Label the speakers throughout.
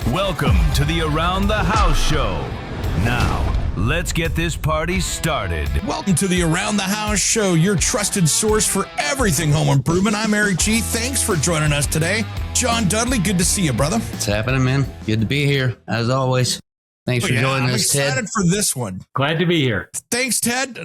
Speaker 1: Welcome to the Around the House Show. Now, let's get this party started.
Speaker 2: Welcome to the Around the House Show, your trusted source for everything home improvement. I'm Eric G. Thanks for joining us today. John Dudley, good to see you, brother.
Speaker 3: What's happening, man? Good to be here, as always. Thanks for joining us, Ted.
Speaker 2: I'm excited for this one.
Speaker 4: Glad to be here.
Speaker 2: Thanks, Ted.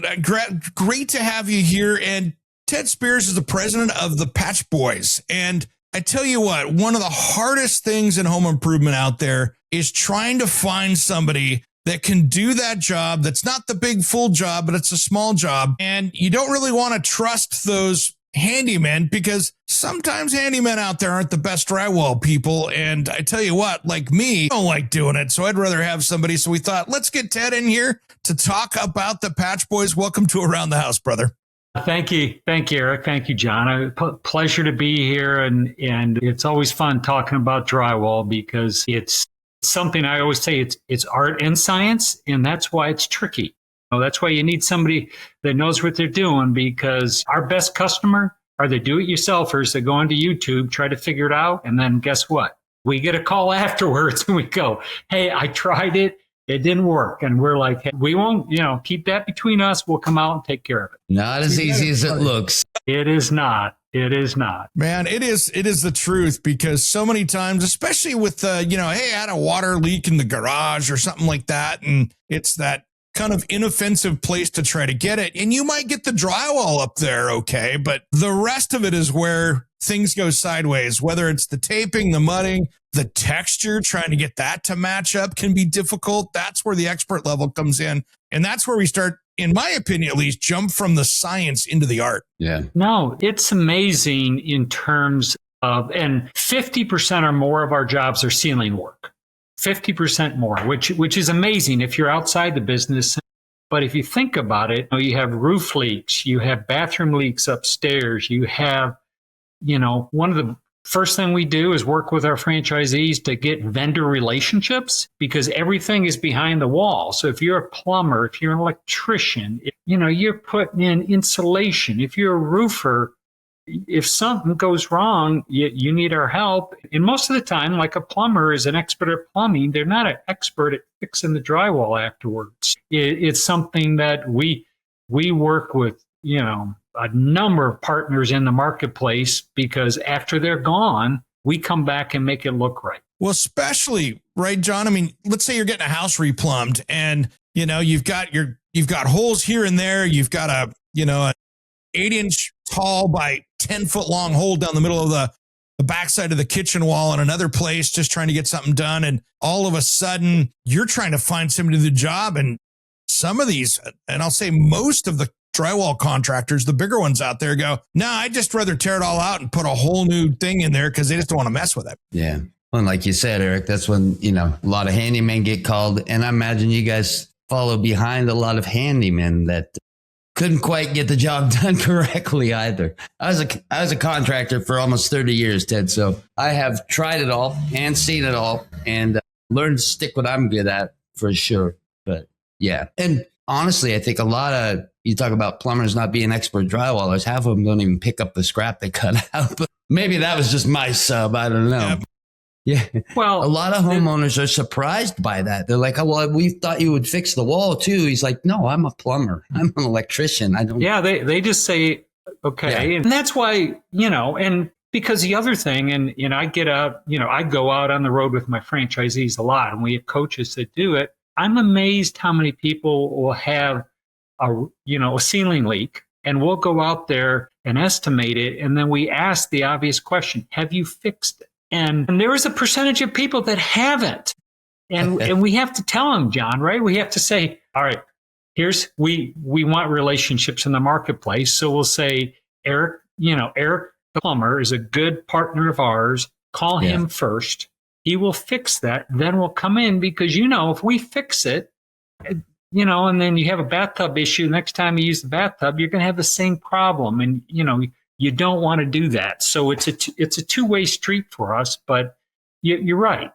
Speaker 2: Great to have you here. And Ted Speers is the president of the Patch Boys. And I tell you what, one of the hardest things in home improvement out there is trying to find somebody that can do that job. That's not the big full job, but it's a small job. And you don't really want to trust those handymen because sometimes handymen out there aren't the best drywall people. And I tell you what, like me, I don't like doing it. So I'd rather have somebody. So we thought, let's get Ted in here to talk about the Patch Boys. Welcome to Around the House, brother.
Speaker 4: Thank you. Thank you, Eric. Thank you, John. Pleasure to be here. And it's always fun talking about drywall because it's something I always say it's art and science. And that's why it's tricky. That's why you need somebody that knows what they're doing, because our best customer are the do-it-yourselfers that go onto YouTube, try to figure it out, and then guess what? We get a call afterwards and we go, hey, I tried it. It didn't work. And we're like, hey, we won't, keep that between us. We'll come out and take care of it.
Speaker 3: Not as easy as it looks.
Speaker 4: It is not. It is not.
Speaker 2: Man, it is the truth, because so many times, especially with, hey, I had a water leak in the garage or something like that. And it's that kind of inoffensive place to try to get it. And you might get the drywall up there, okay, but the rest of it is where things go sideways, whether it's the taping, the mudding, the texture, trying to get that to match up can be difficult. That's where the expert level comes in. And that's where we start, in my opinion, at least, jump from the science into the art.
Speaker 3: Yeah.
Speaker 4: No, it's amazing in terms of, and 50% or more of our jobs are ceiling work. 50% more, which is amazing if you're outside the business. But if you think about it, you have roof leaks, you have bathroom leaks upstairs, you have, one of the first thing we do is work with our franchisees to get vendor relationships, because everything is behind the wall. So if you're a plumber, if you're an electrician, you're putting in insulation. If you're a roofer, if something goes wrong, you need our help. And most of the time, like a plumber is an expert at plumbing, they're not an expert at fixing the drywall afterwards. It's something that we work with, a number of partners in the marketplace, because after they're gone, we come back and make it look right.
Speaker 2: Well, especially, right, John? I mean, let's say you're getting a house replumbed and, you've got holes here and there. You've got a 8-inch tall by 10-foot long hole down the middle of the backside of the kitchen wall in another place, just trying to get something done. And all of a sudden you're trying to find somebody to do the job. And some of these, and I'll say most of the drywall contractors, the bigger ones out there, go, no, I'd just rather tear it all out and put a whole new thing in there because they just don't want to mess with it.
Speaker 3: Yeah. Well, like you said, Eric, that's when, a lot of handymen get called. And I imagine you guys follow behind a lot of handymen that couldn't quite get the job done correctly either. I was a contractor for almost 30 years, Ted. So I have tried it all and seen it all and learned to stick what I'm good at for sure. But yeah. And honestly, I think you talk about plumbers not being expert drywallers. Half of them don't even pick up the scrap they cut out. But maybe that was just my sub. I don't know. Yeah. Well, a lot of homeowners are surprised by that. They're like, oh, well, we thought you would fix the wall too. He's like, no, I'm a plumber. I'm an electrician. I don't.
Speaker 4: Yeah. They just say, okay. Yeah. And that's why, and because the other thing, and, I get up, I go out on the road with my franchisees a lot, and we have coaches that do it. I'm amazed how many people will have a ceiling leak, and we'll go out there and estimate it. And then we ask the obvious question, have you fixed it? And there is a percentage of people that haven't. And we have to tell them, John, right? We have to say, all right, we want relationships in the marketplace. So we'll say, Eric the plumber is a good partner of ours. Call him first. He will fix that. Then we'll come in, because, if we fix it, and then you have a bathtub issue, next time you use the bathtub, you're going to have the same problem. And, you don't want to do that. So it's a two-way street for us. But you're right.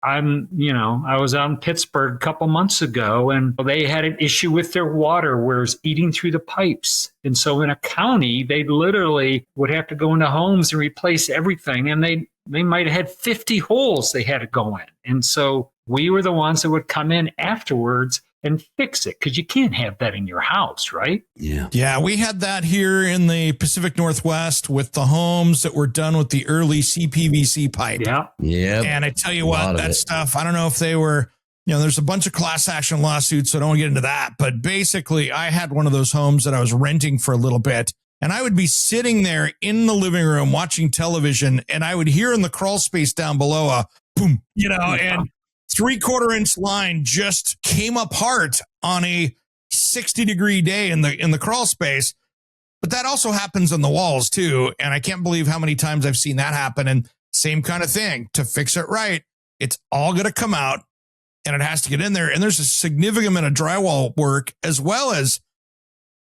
Speaker 4: I was out in Pittsburgh a couple months ago, and they had an issue with their water where it's eating through the pipes. And so in a county, they literally would have to go into homes and replace everything. And they might have had 50 holes they had to go in. And so we were the ones that would come in afterwards and fix it, because you can't have that in your house, right?
Speaker 3: Yeah.
Speaker 2: Yeah, we had that here in the Pacific Northwest with the homes that were done with the early CPVC pipe.
Speaker 4: Yeah.
Speaker 3: Yeah.
Speaker 2: And I tell you what, that stuff, I don't know if they were, there's a bunch of class action lawsuits, so I don't want to get into that. But basically, I had one of those homes that I was renting for a little bit, and I would be sitting there in the living room watching television, and I would hear in the crawl space down below a boom, and 3/4 inch line just came apart on a 60-degree day in the crawl space. But that also happens on the walls too. And I can't believe how many times I've seen that happen. And same kind of thing, to fix it right, it's all going to come out and it has to get in there. And there's a significant amount of drywall work, as well as,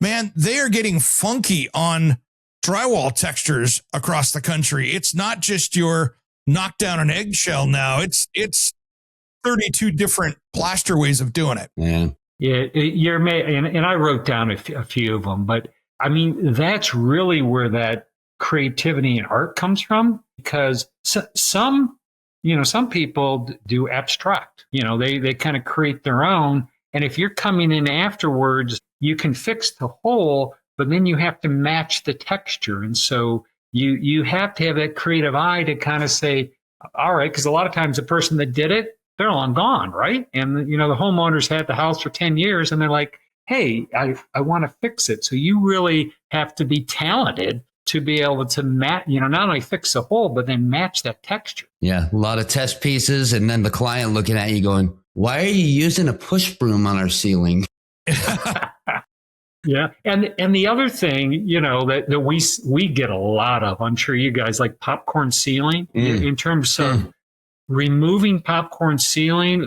Speaker 2: man, they are getting funky on drywall textures across the country. It's not just your knock down an eggshell now. It's 32 different plaster ways of doing it.
Speaker 3: Yeah.
Speaker 4: Yeah, and I wrote down a few of them, but I mean, that's really where that creativity and art comes from, because some people do abstract, they kind of create their own. And if you're coming in afterwards, you can fix the hole, but then you have to match the texture. And so you have to have that creative eye to kind of say, all right, because a lot of times the person that did it, they're long gone, right? And, the homeowners had the house for 10 years and they're like, hey, I want to fix it. So you really have to be talented to be able to match, not only fix the hole, but then match that texture.
Speaker 3: Yeah, a lot of test pieces. And then the client looking at you going, why are you using a push broom on our ceiling?
Speaker 4: Yeah. And the other thing, that we get a lot of, I'm sure you guys like popcorn ceiling in terms of removing popcorn ceiling,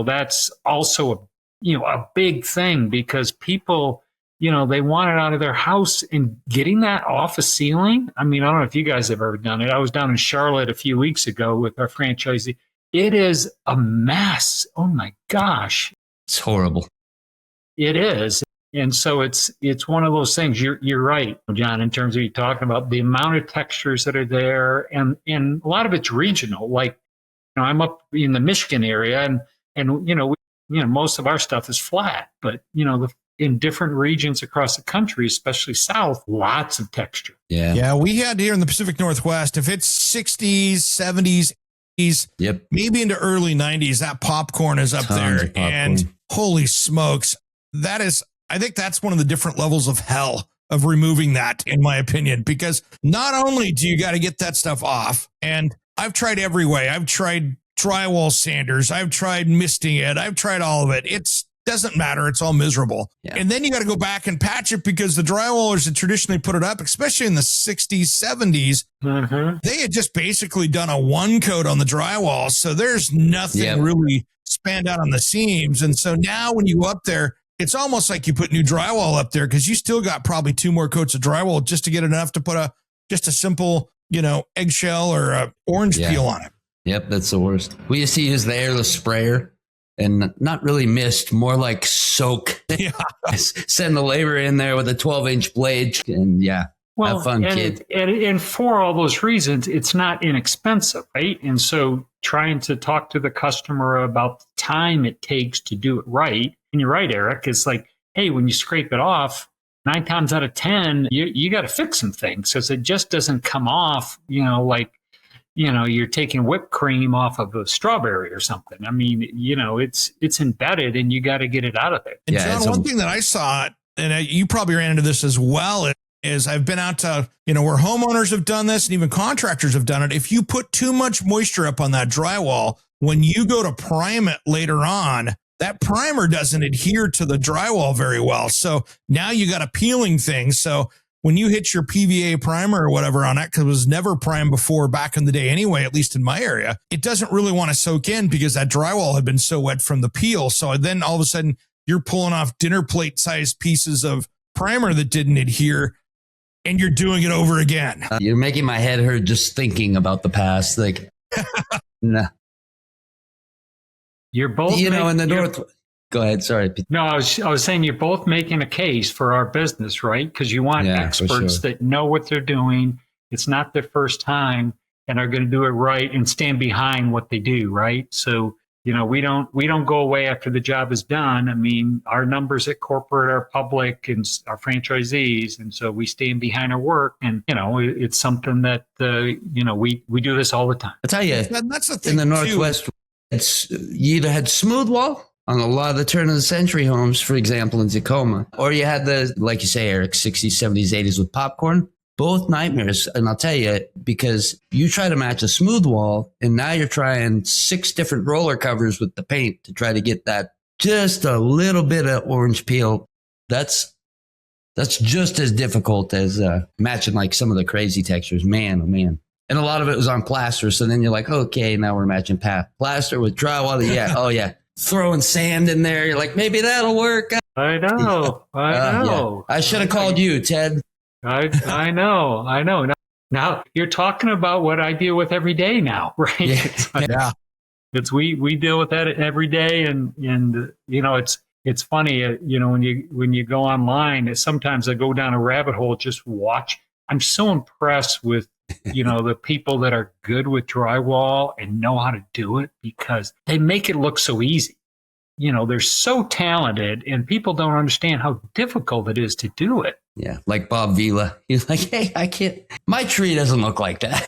Speaker 4: that's also a big thing, because people, they want it out of their house, and getting that off a ceiling. I mean, I don't know if you guys have ever done it. I was down in Charlotte a few weeks ago with our franchisee. It is a mess. Oh my gosh.
Speaker 3: It's horrible.
Speaker 4: It is. And so it's one of those things. You're right, John, in terms of you talking about the amount of textures that are there, and a lot of it's regional. Like, I'm up in the Michigan area, and most of our stuff is flat, but in different regions across the country, especially south, lots of texture.
Speaker 2: Yeah, we had here in the Pacific Northwest, if it's 60s, 70s, 80s,
Speaker 3: yep,
Speaker 2: maybe into early 90s, that popcorn is up there. And holy smokes, I think that's one of the different levels of hell of removing that, in my opinion, because not only do you got to get that stuff off, and I've tried every way. I've tried drywall sanders. I've tried misting it. I've tried all of it. It doesn't matter. It's all miserable. Yeah. And then you got to go back and patch it, because the drywallers that traditionally put it up, especially in the 60s, 70s, they had just basically done a one coat on the drywall. So there's nothing really spanned out on the seams. And so now when you go up there, it's almost like you put new drywall up there, because you still got probably 2 more coats of drywall just to get enough to put just a simple, eggshell or a orange peel on it.
Speaker 3: Yep, that's the worst. We used to use the airless sprayer, and not really mist, more like soak.
Speaker 2: Yeah.
Speaker 3: Send the labor in there with a 12-inch blade, and have fun, kid.
Speaker 4: And for all those reasons, it's not inexpensive, right? And so trying to talk to the customer about the time it takes to do it right. And you're right, Eric, it's like, hey, when you scrape it off, 9 times out of 10, you got to fix some things, because it just doesn't come off, like, you're taking whipped cream off of a strawberry or something. I mean, it's embedded, and you got to get it out of there.
Speaker 2: And John, one thing that I saw, and you probably ran into this as well, is I've been out to, where homeowners have done this and even contractors have done it. If you put too much moisture up on that drywall, when you go to prime it later on, that primer doesn't adhere to the drywall very well. So now you got a peeling thing. So when you hit your PVA primer or whatever on it, because it was never primed before back in the day anyway, at least in my area, it doesn't really want to soak in, because that drywall had been so wet from the peel. So then all of a sudden you're pulling off dinner plate sized pieces of primer that didn't adhere, and you're doing it over again.
Speaker 3: You're making my head hurt just thinking about the past. Like, nah.
Speaker 4: You're both,
Speaker 3: in the north. Go ahead. Sorry.
Speaker 4: No, I was saying you're both making a case for our business, right? Because you want experts that know what they're doing. It's not their first time. and are going to do it right and stand behind what they do, right? So, we don't go away after the job is done. I mean, our numbers at corporate are public and our franchisees, and so we stand behind our work. And it's something that we do this all the time.
Speaker 3: I'll tell you,
Speaker 2: that's the thing
Speaker 3: in the Northwest, you either had smooth wall on a lot of the turn of the century homes, for example, in Tacoma, or you had the, like you say, Eric, 60s, 70s, 80s with popcorn. Both nightmares. And I'll tell you, because you try to match a smooth wall and now you're trying 6 different roller covers with the paint to try to get that just a little bit of orange peel. That's just as difficult as matching like some of the crazy textures. Man, oh man. And a lot of it was on plaster. So then you're like, okay, now we're matching plaster with drywall. Yeah. Oh yeah. Throwing sand in there. You're like, maybe that'll work.
Speaker 4: I know.
Speaker 3: Yeah. I should have called you, Ted.
Speaker 4: I know. Now you're talking about what I deal with every day now, right?
Speaker 3: Yeah.
Speaker 4: It's we deal with that every day, and it's funny, when you go online, sometimes I go down a rabbit hole, just watch. I'm so impressed with the people that are good with drywall and know how to do it, because they make it look so easy. They're so talented, and people don't understand how difficult it is to do it.
Speaker 3: Yeah, like Bob Vila. He's like, hey, I can't, my tree doesn't look like that.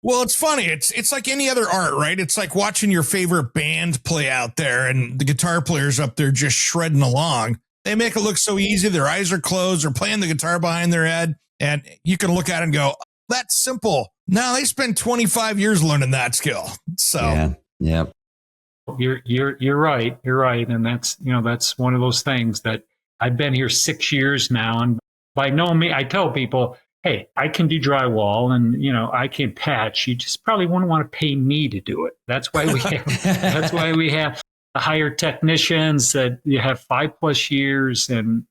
Speaker 2: Well, it's funny. It's like any other art, right? It's like watching your favorite band play out there and the guitar player's up there just shredding along. They make it look so easy. Their eyes are closed. They're playing the guitar behind their head. And you can look at it and go, that's simple. No, they spent 25 years learning that skill. So,
Speaker 3: yeah.
Speaker 4: You're right. You're right. And that's one of those things that I've been here 6 years now. And by no means, I tell people, hey, I can do drywall and, I can patch. You just probably wouldn't want to pay me to do it. That's why we have hired technicians that you have 5+ years and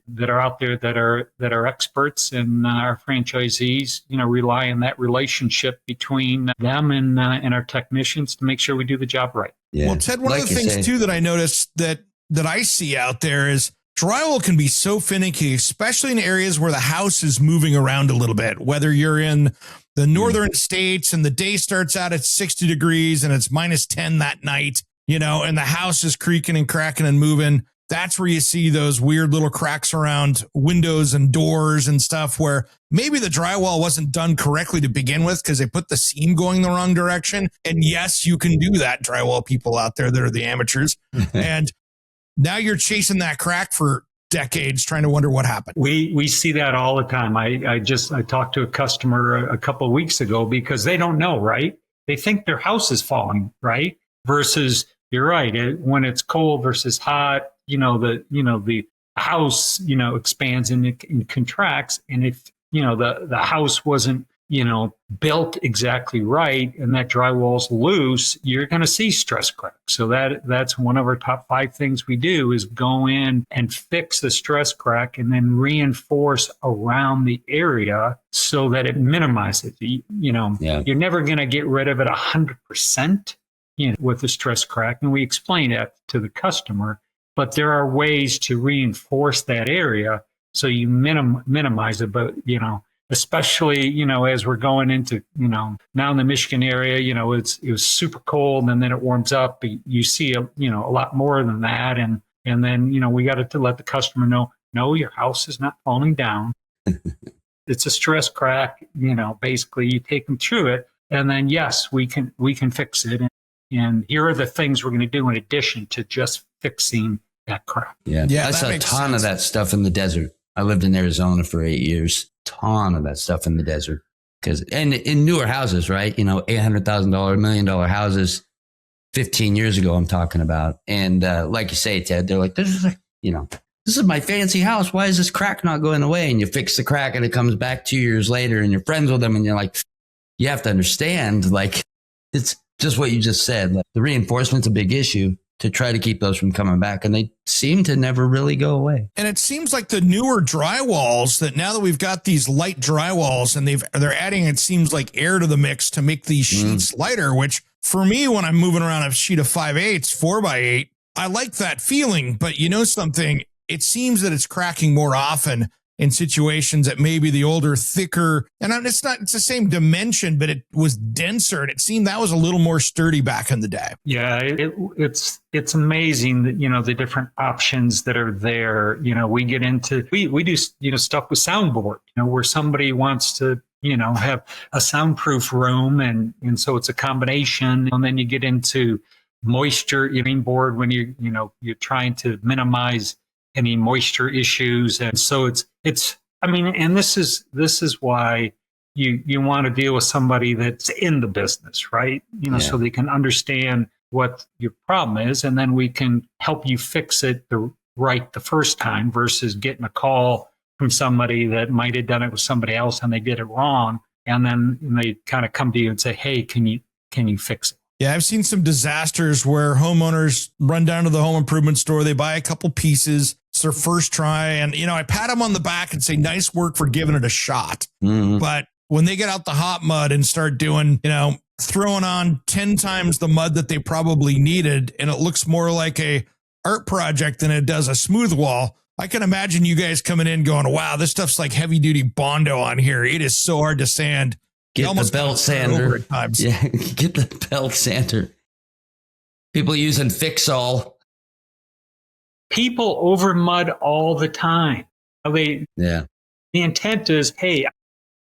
Speaker 4: that are out there that are experts, and our franchisees, rely on that relationship between them and our technicians to make sure we do the job right.
Speaker 2: Yeah. Well, Ted, one of the things too that I noticed that I see out there is drywall can be so finicky, especially in areas where the house is moving around a little bit, whether you're in the northern states and the day starts out at 60 degrees and it's -10 that night, and the house is creaking and cracking and moving. That's where you see those weird little cracks around windows and doors and stuff where maybe the drywall wasn't done correctly to begin with because they put the seam going the wrong direction. And yes, you can do that, drywall people out there that are the amateurs. And now you're chasing that crack for decades trying to wonder what happened.
Speaker 4: We see that all the time. I talked to a customer a couple of weeks ago because they don't know, right? They think their house is falling, right? Versus, you're right, when it's cold versus hot, the house, expands and contracts. And if, the house wasn't, built exactly right and that drywall's loose, you're going to see stress cracks. So that's one of our top 5 things we do is go in and fix the stress crack and then reinforce around the area so that it minimizes it. You're never going to get rid of it 100%, with the stress crack. And we explain that to the customer, but there are ways to reinforce that area so you minimize it. But, especially, as we're going into, now in the Michigan area, it was super cold and then it warms up. You see, a lot more than that. And then, we got to let the customer know, no, your house is not falling down. It's a stress crack. Basically you take them through it. And then, yes, we can fix it. And here are the things we're going to do in addition to just fixing that crack.
Speaker 3: Yeah, I saw a ton of that stuff in the desert. I lived in Arizona for 8 years. Ton of that stuff in the desert. And in newer houses, right? $800,000, $1 million houses 15 years ago, I'm talking about. And like you say, Ted, they're like, this is my fancy house. Why is this crack not going away? And you fix the crack and it comes back 2 years later and you're friends with them. And you're like, you have to understand, like, it's just what you just said. Like, the reinforcement's a big issue to try to keep those from coming back. And they seem to never really go away.
Speaker 2: And it seems like the newer drywalls that now that we've got these light drywalls and they're adding, it seems like, air to the mix to make these sheets lighter, which for me, when I'm moving around a sheet of 5/8, 4x8, I like that feeling. But something, it seems that it's cracking more often. in situations that maybe the older, thicker, and it's the same dimension, but it was denser. And it seemed that was a little more sturdy back in the day.
Speaker 4: Yeah, it's amazing that, the different options that are there. We get into, we do, stuff with soundboard, where somebody wants to, have a soundproof room. And so it's a combination. And then you get into moisture board when you're trying to minimize any moisture issues. And so and this is why you want to deal with somebody that's in the business, right? So they can understand what your problem is, and then we can help you fix it the first time versus getting a call from somebody that might have done it with somebody else and they did it wrong. And then they kind of come to you and say, hey, can you fix it?
Speaker 2: Yeah, I've seen some disasters where homeowners run down to the home improvement store. They buy a couple pieces. It's their first try. And, I pat them on the back and say, nice work for giving it a shot. Mm-hmm. But when they get out the hot mud and start doing, throwing on 10 times the mud that they probably needed, and it looks more like a art project than it does a smooth wall, I can imagine you guys coming in going, wow, this stuff's like heavy duty Bondo on here. It is so hard to sand.
Speaker 3: Get the belt sander. Yeah, get the belt sander. People using Fix-All.
Speaker 4: People over mud all the time. The intent is, hey,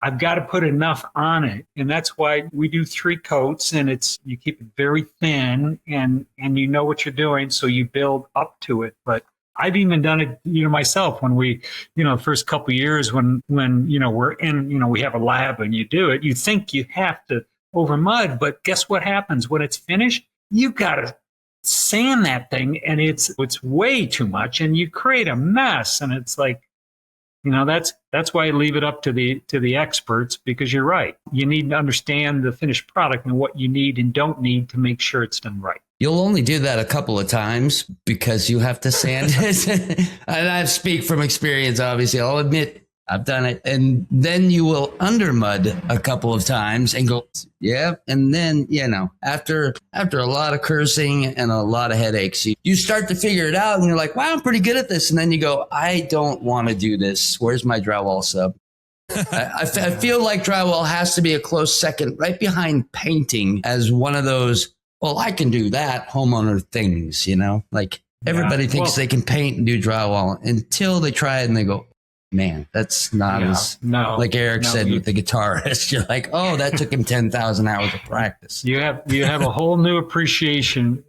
Speaker 4: I've got to put enough on it. And that's why we do 3 coats, and you keep it very thin, and you know what you're doing. So you build up to it. But I've even done it, myself when we, the first couple of years when, we're in, we have a lab and you do it, you think you have to over mud, but guess what happens when it's finished? You got to sand that thing, and it's way too much, and you create a mess. And it's like, that's why I leave it up to the experts, because you're right. You need to understand the finished product and what you need and don't need to make sure it's done right.
Speaker 3: You'll only do that a couple of times because you have to sand it. And I speak from experience, obviously. I'll admit I've done it. And then you will under mud a couple of times and go, yeah. And then, after a lot of cursing and a lot of headaches, you start to figure it out, and you're like, wow, I'm pretty good at this. And then you go, I don't want to do this. Where's my drywall sub? I feel like drywall has to be a close second, right behind painting, as one of those, well, I can do that homeowner things, like everybody thinks they can paint and do drywall until they try it and they go, man, that's not like Eric said with the guitarist. You're like, oh, that took him 10,000 hours of practice.
Speaker 4: You have a whole new appreciation.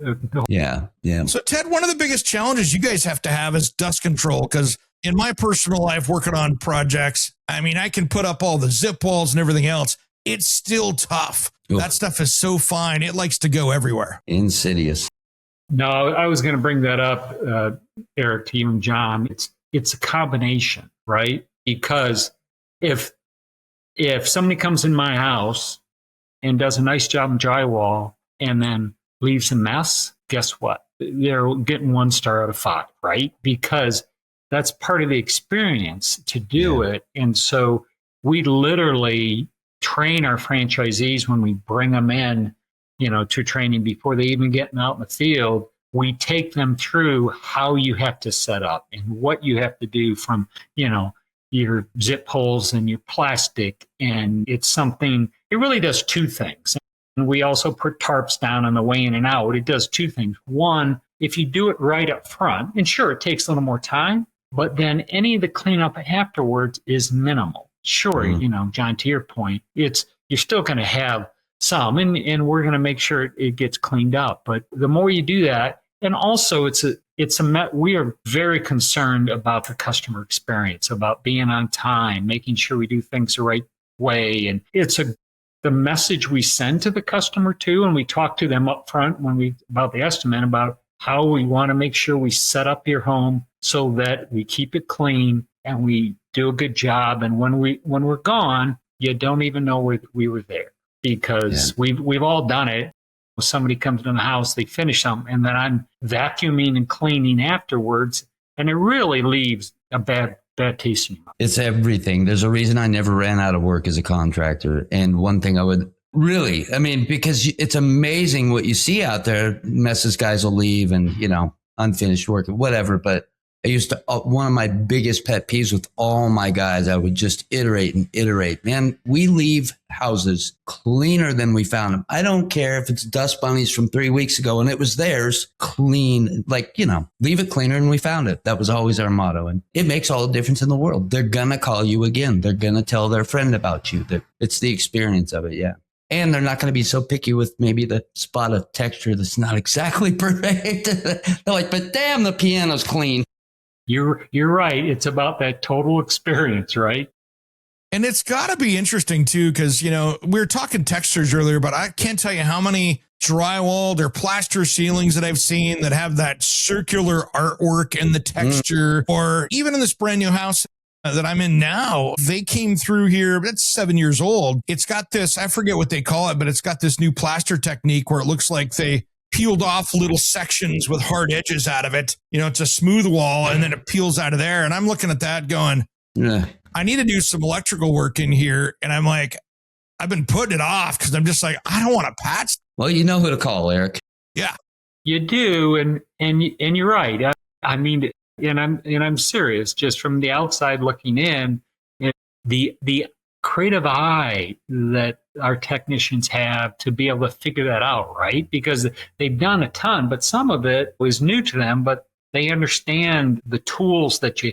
Speaker 3: Yeah.
Speaker 2: So Ted, one of the biggest challenges you guys have to have is dust control, because in my personal life working on projects, I can put up all the zip walls and everything else. It's still tough. Oof. That stuff is so fine. It likes to go everywhere.
Speaker 3: Insidious.
Speaker 4: No, I was going to bring that up, Eric, to you and John. It's a combination, right? Because if somebody comes in my house and does a nice job in drywall and then leaves a mess, guess what? They're getting 1 star out of 5, right? Because that's part of the experience to do it. And so we literally train our franchisees when we bring them in, to training before they even get out in the field. We take them through how you have to set up and what you have to do from, your zip holes and your plastic. And it's something, it really does 2 things. And we also put tarps down on the way in and out. It does 2 things. One, if you do it right up front, and sure, it takes a little more time, but then any of the cleanup afterwards is minimal. Sure, John, to your point, you're still going to have some, and we're going to make sure it gets cleaned up. But the more you do that, and also we are very concerned about the customer experience, about being on time, making sure we do things the right way. And the message we send to the customer too, and we talk to them up front about the estimate, about how we want to make sure we set up your home so that we keep it clean and we do a good job. And when we're gone, you don't even know we were there, because we've all done it. When somebody comes in the house, they finish something, and then I'm vacuuming and cleaning afterwards, and it really leaves a bad taste in your mouth.
Speaker 3: It's everything. There's a reason I never ran out of work as a contractor. And one thing I would really, because it's amazing what you see out there. Messes guys will leave and, unfinished work, whatever. But I used to, one of my biggest pet peeves with all my guys, I would just iterate and iterate. Man, we leave houses cleaner than we found them. I don't care if it's dust bunnies from 3 weeks ago and it was theirs, clean, like, leave it cleaner than we found it. That was always our motto. And it makes all the difference in the world. They're going to call you again. They're going to tell their friend about you. It's the experience of it. Yeah. And they're not going to be so picky with maybe the spot of texture that's not exactly perfect. They're like, but damn, the piano's clean.
Speaker 4: You're right. It's about that total experience, right?
Speaker 2: And it's got to be interesting too, because, we were talking textures earlier, but I can't tell you how many drywalled or plaster ceilings that I've seen that have that circular artwork in the texture, or even in this brand new house that I'm in now, they came through here. It's 7 years old. It's got this, I forget what they call it, but it's got this new plaster technique where it looks like they peeled off little sections with hard edges out of it. It's a smooth wall and then it peels out of there. And I'm looking at that going, I need to do some electrical work in here. And I'm like, I've been putting it off because I'm just like, I don't want to patch.
Speaker 3: Well, you know who to call, Eric.
Speaker 2: Yeah,
Speaker 4: you do. And you're right. I mean, and I'm serious, just from the outside looking in, the creative eye that our technicians have to be able to figure that out, right? Because they've done a ton, but some of it was new to them, but they understand the tools that you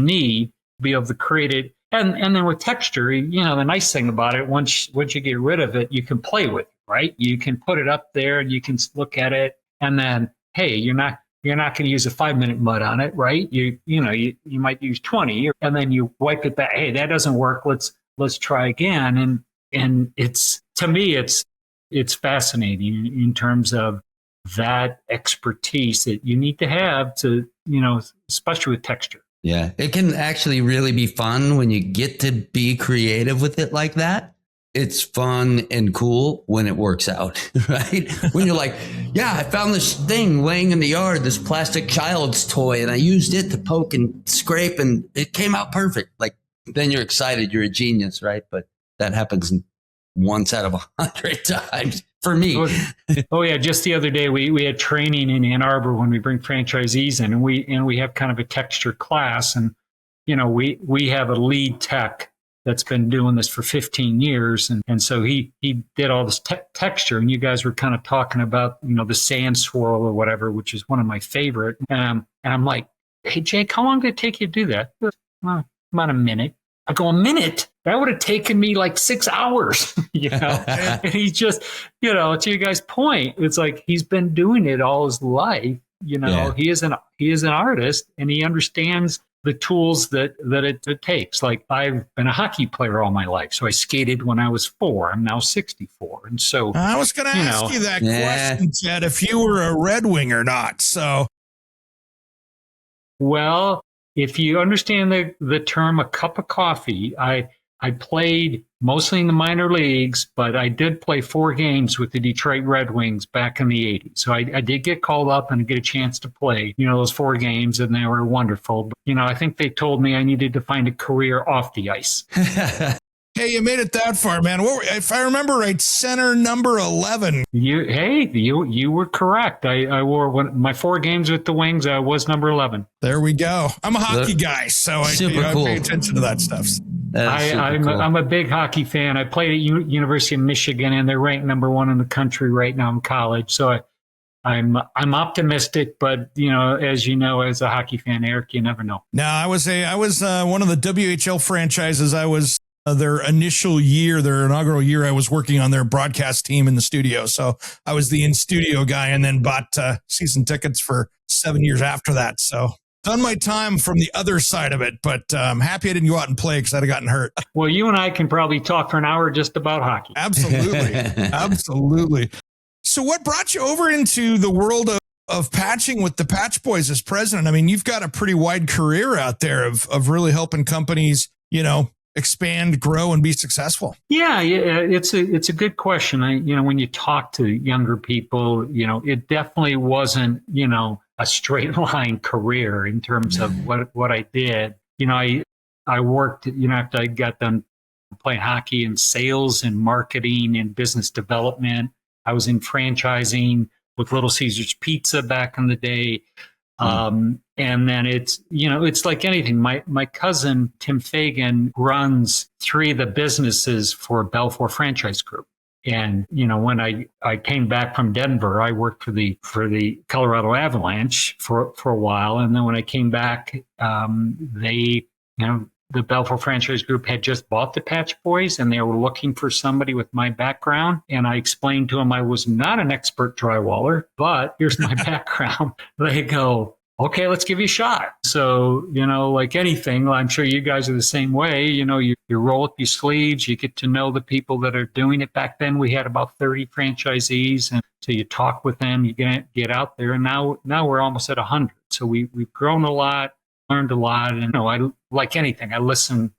Speaker 4: need to be able to create it. And then with texture, the nice thing about it, once you get rid of it, you can play with it, right? You can put it up there and you can look at it, and then, hey, you're not going to use a 5-minute mud on it, right? You might use 20, and then you wipe it back. Hey, that doesn't work. Let's try again. And it's, to me, it's fascinating in terms of that expertise that you need to have to, especially with texture.
Speaker 3: Yeah. It can actually really be fun when you get to be creative with it like that. It's fun and cool when it works out, right? When you're like, yeah, I found this thing laying in the yard, this plastic child's toy, and I used it to poke and scrape and it came out perfect. Like, then you're excited, you're a genius, right? But that happens once out of 100 times for me.
Speaker 4: Oh yeah, just the other day we had training in Ann Arbor when we bring franchisees in, and we have kind of a texture class, and we have a lead tech that's been doing this for 15 years, and so he did all this texture, and you guys were kind of talking about the sand swirl or whatever, which is one of my favorite, and I'm like, hey Jake, how long did it take you to do that? About a minute. I go, a minute? That would have taken me like 6 hours, And he's just, to your guys' point, it's like he's been doing it all his life. Yeah. He is an artist, and he understands the tools that it takes. Like, I've been a hockey player all my life, so I skated when I was 4. I'm now 64, and so
Speaker 2: I was going to ask you that question, Ted, if you were a Red Wing or not. So,
Speaker 4: well, if you understand the term a cup of coffee, I played mostly in the minor leagues, but I did play 4 games with the Detroit Red Wings back in the 80s. So I did get called up and get a chance to play, those 4 games, and they were wonderful. But, I think they told me I needed to find a career off the ice.
Speaker 2: Hey, you made it that far, man. If I remember right, center number 11.
Speaker 4: You were correct. I wore my 4 games with the Wings. I was number 11.
Speaker 2: There we go. I'm a hockey guy, so I pay attention to that stuff.
Speaker 4: I'm a big hockey fan. I played at University of Michigan, and they're ranked number 1 in the country right now in college. So I'm optimistic, but as you know, as a hockey fan, Eric, you never know.
Speaker 2: No, I was one of the WHL franchises. I was their inaugural year, I was working on their broadcast team in the studio. So I was the in-studio guy, and then bought season tickets for 7 years after that. So done my time from the other side of it, but I'm happy I didn't go out and play because I'd have gotten hurt.
Speaker 4: Well, you and I can probably talk for an hour just about hockey.
Speaker 2: Absolutely. Absolutely. So what brought you over into the world of patching with the Patch Boys as president? I mean, you've got a pretty wide career out there of really helping companies, expand, grow, and be successful.
Speaker 4: Yeah, it's a good question. When you talk to younger people, it definitely wasn't, a straight line career in terms of what I did. I worked, after I got done playing hockey, in sales and marketing and business development. I was in franchising with Little Caesars Pizza back in the day. And then it's, it's like anything. My cousin, Tim Fagan, runs 3 of the businesses for Belfour Franchise Group. And, when I came back from Denver, I worked for the Colorado Avalanche for a while. And then when I came back, the Belfour Franchise Group had just bought the Patch Boys, and they were looking for somebody with my background. And I explained to them I was not an expert drywaller, but here's my background. They go, okay, let's give you a shot. So, like anything, I'm sure you guys are the same way. You roll up your sleeves, you get to know the people that are doing it. Back then, we had about 30 franchisees. And so you talk with them, you get out there. And now we're almost at 100. So we've grown a lot, learned a lot. And, I like anything, I listen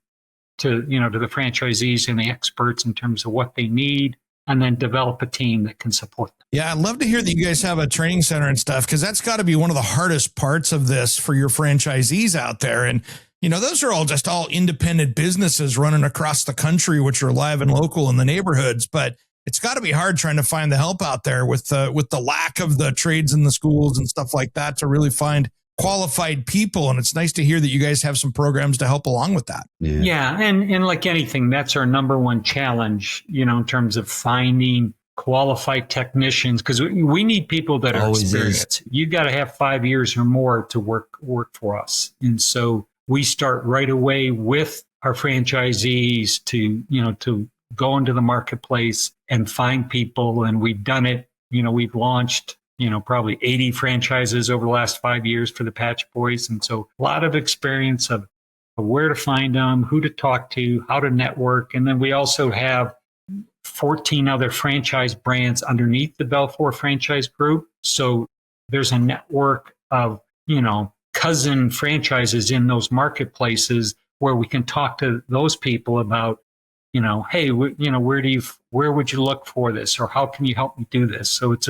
Speaker 4: to the franchisees and the experts in terms of what they need, and then develop a team that can support them.
Speaker 2: Yeah, I'd love to hear that you guys have a training center and stuff, because that's got to be one of the hardest parts of this for your franchisees out there. And, those are all independent businesses running across the country, which are live and local in the neighborhoods. But it's got to be hard trying to find the help out there with the lack of the trades in the schools and stuff like that to really find qualified people. And it's nice to hear that you guys have some programs to help along with that.
Speaker 4: Yeah. And like anything, that's our number one challenge, in terms of finding qualified technicians, because we need people that are experienced. You got to have 5 years or more to work for us. And so we start right away with our franchisees to go into the marketplace and find people. And we've done it. We've launched probably 80 franchises over the last 5 years for the Patch Boys. And so a lot of experience of where to find them, who to talk to, how to network. And then we also have 14 other franchise brands underneath the Belfour Franchise Group. So there's a network of, cousin franchises in those marketplaces where we can talk to those people about, hey, where would you look for this? Or how can you help me do this? So it's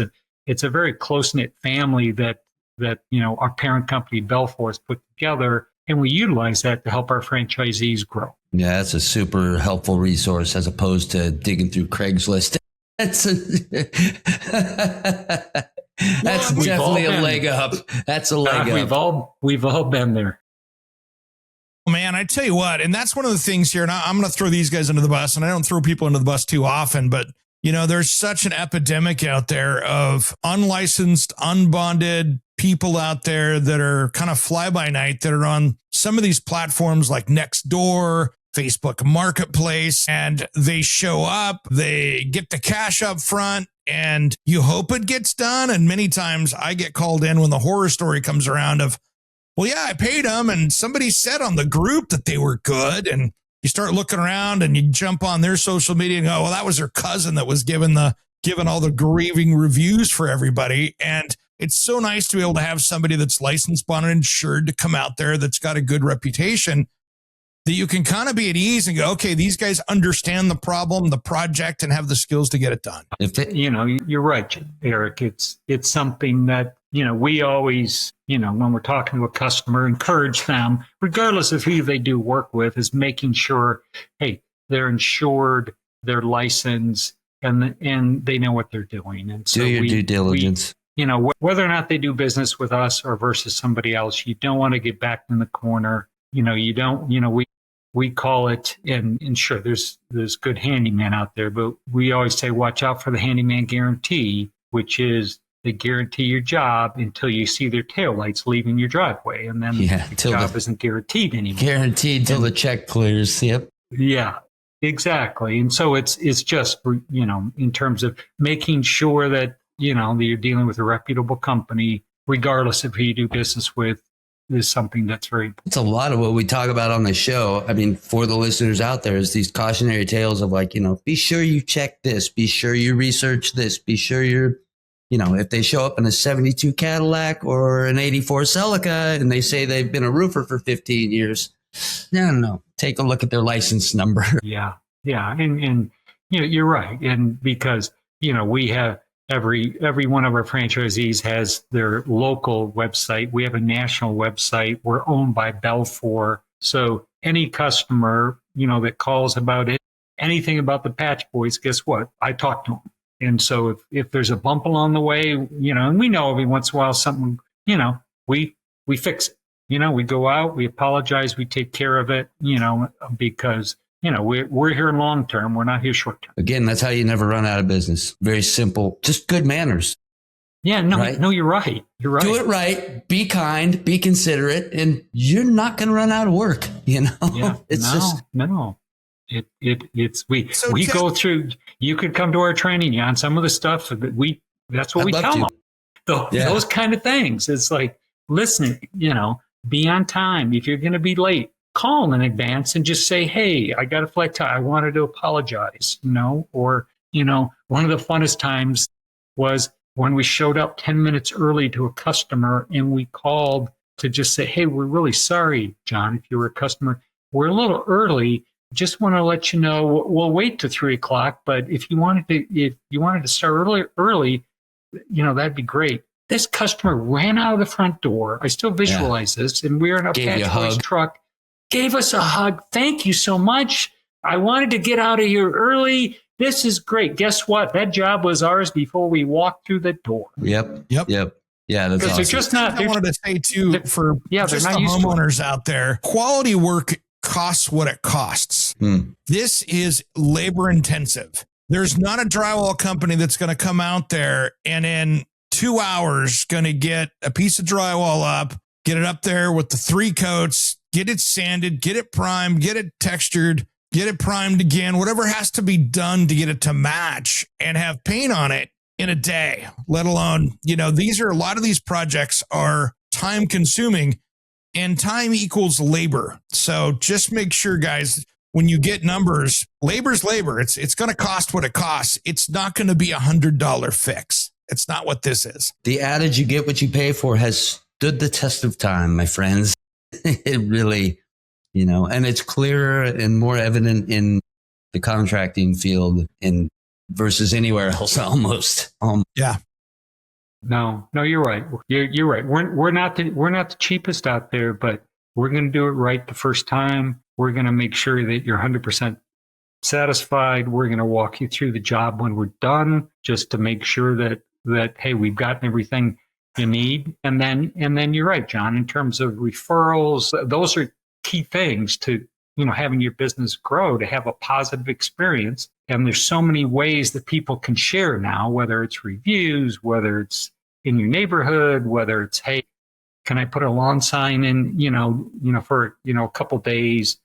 Speaker 4: a very close-knit family that our parent company Belfour has put together, and we utilize that to help our franchisees grow.
Speaker 3: Yeah, that's a super helpful resource as opposed to digging through Craigslist. That's definitely a leg up. That's a leg up.
Speaker 4: We've all been there.
Speaker 2: Man, I tell you what, and that's one of the things here, and I'm going to throw these guys under the bus, and I don't throw people under the bus too often, but there's such an epidemic out there of unlicensed, unbonded people out there that are kind of fly by night, that are on some of these platforms like Nextdoor, Facebook Marketplace, and they show up, they get the cash up front, and you hope it gets done. And many times I get called in when the horror story comes around of, well, yeah, I paid them, and somebody said on the group that they were good. And you start looking around and you jump on their social media and go, well, that was their cousin that was given all the grieving reviews for everybody. And it's so nice to be able to have somebody that's licensed, bonded, insured to come out there that's got a good reputation, that you can kind of be at ease and go, okay, these guys understand the problem, the project, and have the skills to get it done.
Speaker 4: You're right, Eric. It's something that, we always, when we're talking to a customer, encourage them, regardless of who they do work with, is making sure, hey, they're insured, they're licensed, and they know what they're doing. And so
Speaker 3: do your due diligence.
Speaker 4: Whether or not they do business with us or versus somebody else, you don't want to get backed in the corner. You don't, we call it, and sure, there's good handyman out there, but we always say, watch out for the handyman guarantee, which is they guarantee your job until you see their taillights leaving your driveway. And then the job isn't guaranteed anymore.
Speaker 3: Guaranteed till the check clears. Yep.
Speaker 4: Yeah, exactly. And so it's just, in terms of making sure that, that you're dealing with a reputable company, regardless of who you do business with, is something that's very important.
Speaker 3: It's a lot of what we talk about on the show. I mean, for the listeners out there, is these cautionary tales of like, be sure you check this, be sure you research this, be sure you're, if they show up in a 72 Cadillac or an 84 Celica and they say they've been a roofer for 15 years, no, take a look at their license number.
Speaker 4: Yeah. And you're right. And because, we have, every one of our franchisees has their local website. We have a national website. We're owned by Belfour. So any customer, that calls about it, anything about the Patch Boys, guess what? I talk to them. And so if there's a bump along the way, and we know every once in a while something, we we fix it. We go out, we apologize, we take care of it, because, we're here long term. We're not here short term.
Speaker 3: Again, that's how you never run out of business. Very simple, just good manners.
Speaker 4: Yeah, no,
Speaker 3: right?
Speaker 4: no, you're right. You're right.
Speaker 3: Do it right, be kind, be considerate, and you're not going to run out of work.
Speaker 4: Yeah,
Speaker 3: it's
Speaker 4: we go through. You could come to our training on some of the stuff that that's what we tell them. Those kind of things. It's like, listen, be on time. If you're going to be late, call in advance and just say, hey, I got a flat tire. I wanted to apologize, or, one of the funnest times was when we showed up 10 minutes early to a customer and we called to just say, hey, we're really sorry, John, if you were a customer, we're a little early. Just want to let you know, we'll wait to 3:00, but if you wanted to start early, that'd be great. This customer ran out of the front door. I still visualize this, and we're in a Patch Boys truck. Gave us a hug. Thank you so much. I wanted to get out of here early. This is great. Guess what? That job was ours before we walked through the door.
Speaker 3: Yep. Yeah, that's awesome.
Speaker 2: They're just not. I wanted to say too, for just the homeowners out there, quality work costs what it costs. This is labor intensive. There's not a drywall company that's going to come out there and in 2 hours going to get a piece of drywall up, get it up there with the 3 coats, get it sanded, get it primed, get it textured, get it primed again, whatever has to be done to get it to match and have paint on it in a day, let alone, a lot of these projects are time consuming and time equals labor. So just make sure, guys, when you get numbers, labor's labor. It's going to cost what it costs. It's not going to be $100 fix. It's not what this is.
Speaker 3: The adage, you get what you pay for, has stood the test of time, my friends. It really, and it's clearer and more evident in the contracting field versus anywhere else almost.
Speaker 2: Yeah.
Speaker 4: No, you're right. You're right. We're not the cheapest out there, but we're going to do it right the first time. We're going to make sure that you're 100% satisfied. We're going to walk you through the job when we're done, just to make sure that hey, we've gotten everything you need. And then you're right, John, in terms of referrals, those are key things to, having your business grow, to have a positive experience. And there's so many ways that people can share now, whether it's reviews, whether it's in your neighborhood, whether it's, hey, can I put a lawn sign in, for, a couple days,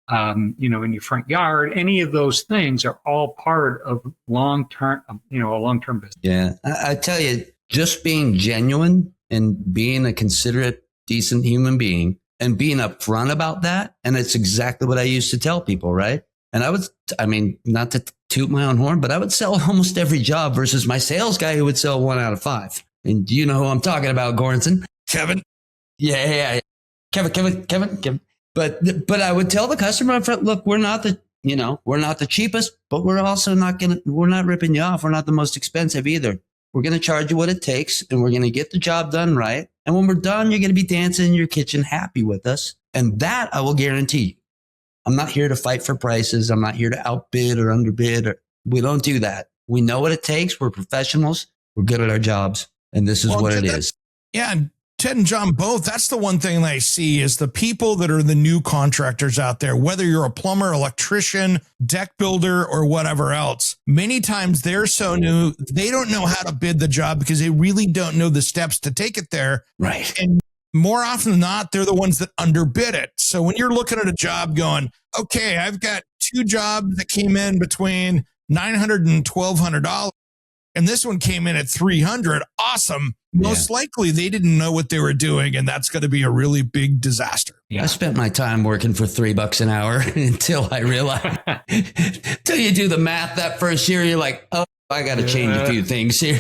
Speaker 4: in your front yard? Any of those things are all part of long-term, a long-term business.
Speaker 3: Yeah. I tell you, just being genuine and being a considerate, decent human being and being upfront about that. And it's exactly what I used to tell people, right? And not to toot my own horn, but I would sell almost every job versus my sales guy who would sell 1 out of 5. And you know who I'm talking about, Goranson?
Speaker 2: Kevin.
Speaker 3: Yeah. Kevin. But I would tell the customer up front, look, we're not the cheapest, but we're also we're not ripping you off. We're not the most expensive either. We're going to charge you what it takes, and we're going to get the job done right. And when we're done, you're going to be dancing in your kitchen happy with us. And that I will guarantee you. I'm not here to fight for prices. I'm not here to outbid or underbid. We don't do that. We know what it takes. We're professionals. We're good at our jobs. And this is what it is.
Speaker 2: Yeah. And Ted and John both, that's the one thing that I see is the people that are the new contractors out there, whether you're a plumber, electrician, deck builder, or whatever else. Many times they're so new, they don't know how to bid the job because they really don't know the steps to take it there.
Speaker 3: Right.
Speaker 2: And more often than not, they're the ones that underbid it. So when you're looking at a job going, okay, I've got 2 jobs that came in between $900 and $1,200, and this one came in at $300. Awesome. Most likely they didn't know what they were doing, and that's going to be a really big disaster.
Speaker 3: Yeah. I spent my time working for $3 an hour until I realized, until you do the math that first year, you're like, oh, I got to change a few things here.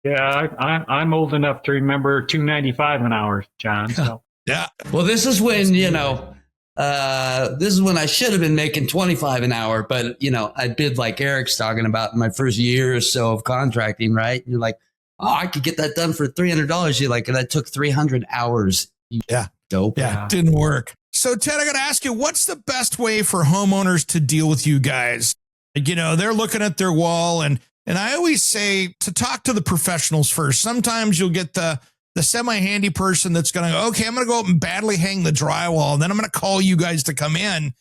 Speaker 4: Yeah, I'm old enough to remember $2.95 an hour, John. So.
Speaker 2: Yeah.
Speaker 3: Well, this is when, this is when I should have been making $25 an hour, but I bid like Eric's talking about in my first year or so of contracting, right? You're like, oh, I could get that done for $300. You're like, that took 300 hours.
Speaker 2: Yeah.
Speaker 3: Dope.
Speaker 2: Yeah. Didn't work. So Ted, I got to ask you, what's the best way for homeowners to deal with you guys? They're looking at their wall and I always say to talk to the professionals first. Sometimes you'll get the the semi-handy person that's going to go, okay, I'm going to go up and badly hang the drywall. And then I'm going to call you guys to come in.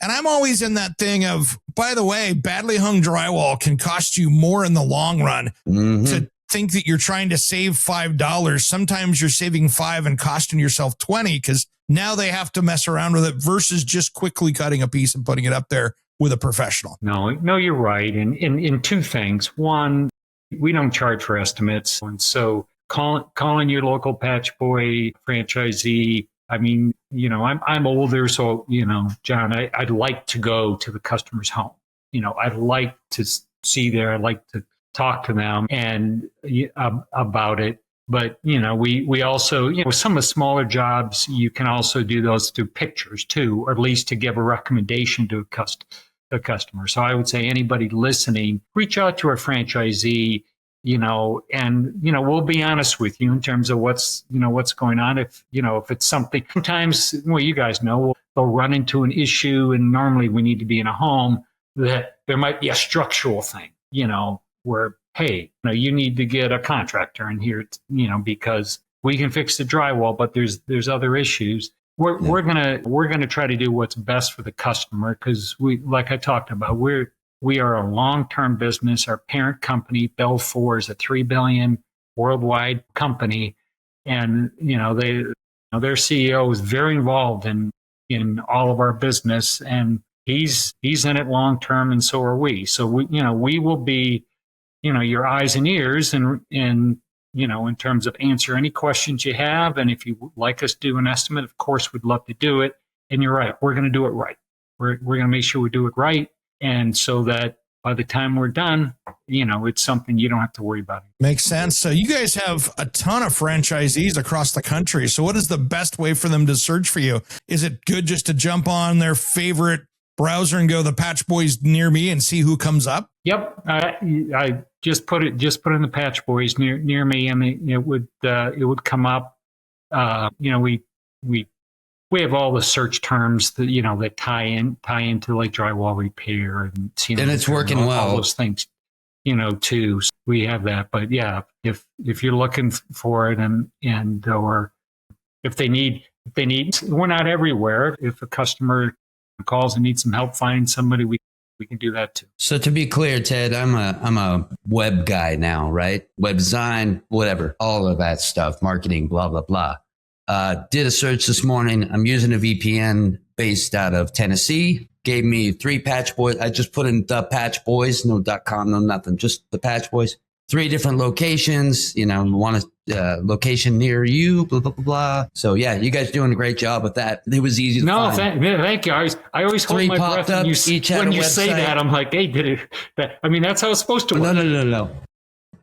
Speaker 2: And I'm always in that thing of, by the way, badly hung drywall can cost you more in the long run. To think that you're trying to save $5. Sometimes you're saving $5 and costing yourself $20 because now they have to mess around with it versus just quickly cutting a piece and putting it up there with a professional.
Speaker 4: No, you're right. And in two things. One, we don't charge for estimates. And so calling your local patch boy franchisee. I mean, I'm older, so, John, I'd like to go to the customer's home. I'd like to see there. I'd like to talk to them and about it. But, we also, some of the smaller jobs, you can also do those through pictures too, or at least to give a recommendation to a customer. So I would say anybody listening, reach out to a franchisee, and, we'll be honest with you in terms of what's going on. If it's something, sometimes, well, you guys know, they'll run into an issue and normally we need to be in a home that there might be a structural thing, where, hey, you need to get a contractor in here, because we can fix the drywall, but there's other issues. We're gonna try to do what's best for the customer because like I talked about, we are a long-term business. Our parent company, Bell Four, is a $3 billion worldwide company, and their CEO is very involved in all of our business, and he's in it long-term, and so are we. So we will be your eyes and ears, and in terms of answer any questions you have, and if you like us to do an estimate, of course we'd love to do it. And you're right, we're going to do it right. We're going to make sure we do it right. And so that by the time we're done, it's something you don't have to worry about.
Speaker 2: Makes sense. So you guys have a ton of franchisees across the country. So what is the best way for them to search for you? Is it good just to jump on their favorite browser and go the Patch Boys near me and see who comes up?
Speaker 4: Yep. I just put in the Patch Boys near me, and it would come up. We have all the search terms that that tie into like drywall repair and
Speaker 3: it's working well.
Speaker 4: All those things, too. So we have that, but yeah, if you're looking for it and or if they need, we're not everywhere. If a customer calls and needs some help finding somebody, we can do that too.
Speaker 3: So to be clear, Ted, I'm a web guy now, right? Web design, whatever, all of that stuff, marketing, blah, blah, blah. Did a search this morning. I'm using a VPN based out of Tennessee. Gave me 3 Patch Boys. I just put in the Patch Boys, no .com, no nothing, just the Patch Boys. 3 different locations, want a location near you, blah, blah, blah, blah. So yeah, you guys doing a great job with that. It was easy to find.
Speaker 4: Thank you. I always hold my breath when you say that. I'm like, hey, did it? I mean, that's how it's supposed to work.
Speaker 3: No.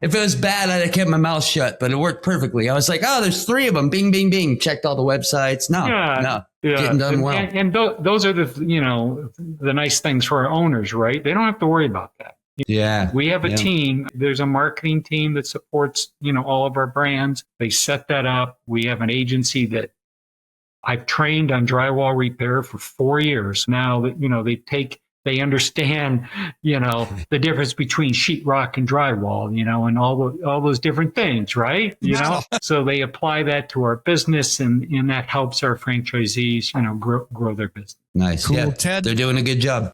Speaker 3: If it was bad, I'd have kept my mouth shut, but it worked perfectly. I was like, oh, there's 3 of them. Bing, bing, bing. Checked all the websites. No. Getting done well.
Speaker 4: And those are the nice things for our owners, right? They don't have to worry about that.
Speaker 3: Yeah.
Speaker 4: We have a team. There's a marketing team that supports, all of our brands. They set that up. We have an agency that I've trained on drywall repair for 4 years now. That they understand, the difference between sheetrock and drywall, and all those different things, right? So they apply that to our business, and that helps our franchisees, grow their business.
Speaker 3: Nice.
Speaker 2: Cool.
Speaker 3: Yeah,
Speaker 2: Ted.
Speaker 3: They're doing a good job.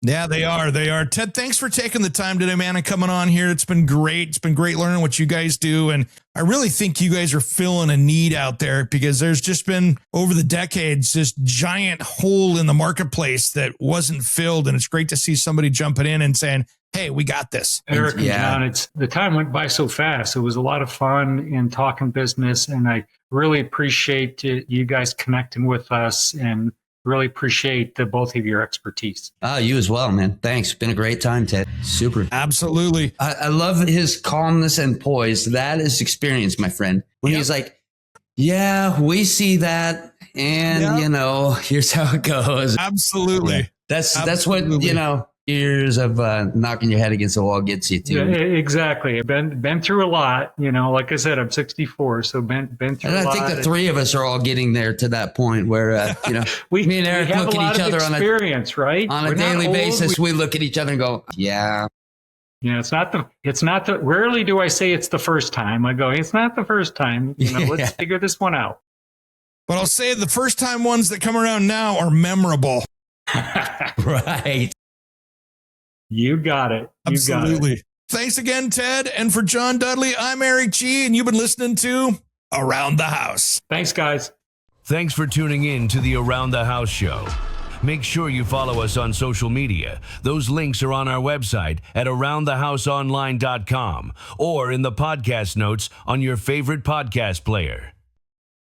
Speaker 2: Yeah, they are. Ted, thanks for taking the time today, man, and coming on here. It's been great. It's been great learning what you guys do. And I really think you guys are filling a need out there because there's just been, over the decades, this giant hole in the marketplace that wasn't filled. And it's great to see somebody jumping in and saying, hey, we got this.
Speaker 4: Eric and John, the time went by so fast. It was a lot of fun in talking business. And I really appreciate you guys connecting with us, and really appreciate both of your expertise.
Speaker 3: You as well, man. Thanks. Been a great time, Ted. Super.
Speaker 2: Absolutely.
Speaker 3: I love his calmness and poise. That is experience, my friend. When he's like, yeah, we see that. And, here's how it goes.
Speaker 2: Absolutely.
Speaker 3: That's what, years of knocking your head against the wall gets you to.
Speaker 4: Yeah, exactly. I've been through a lot, like I said, I'm 64, so been through a lot.
Speaker 3: And I think the 3 of us are all getting there to that point where, me and Eric look at each other
Speaker 4: right?
Speaker 3: on a daily basis. We look at each other and go, yeah.
Speaker 4: Rarely do I say it's the first time. I go, it's not the first time. Let's figure this one out.
Speaker 2: But I'll say the first time ones that come around now are memorable.
Speaker 3: Right.
Speaker 4: You got it.
Speaker 2: Absolutely. Thanks again, Ted. And for John Dudley, I'm Eric G, and you've been listening to Around the House.
Speaker 4: Thanks, guys.
Speaker 1: Thanks for tuning in to the Around the House show. Make sure you follow us on social media. Those links are on our website at aroundthehouseonline.com or in the podcast notes on your favorite podcast player.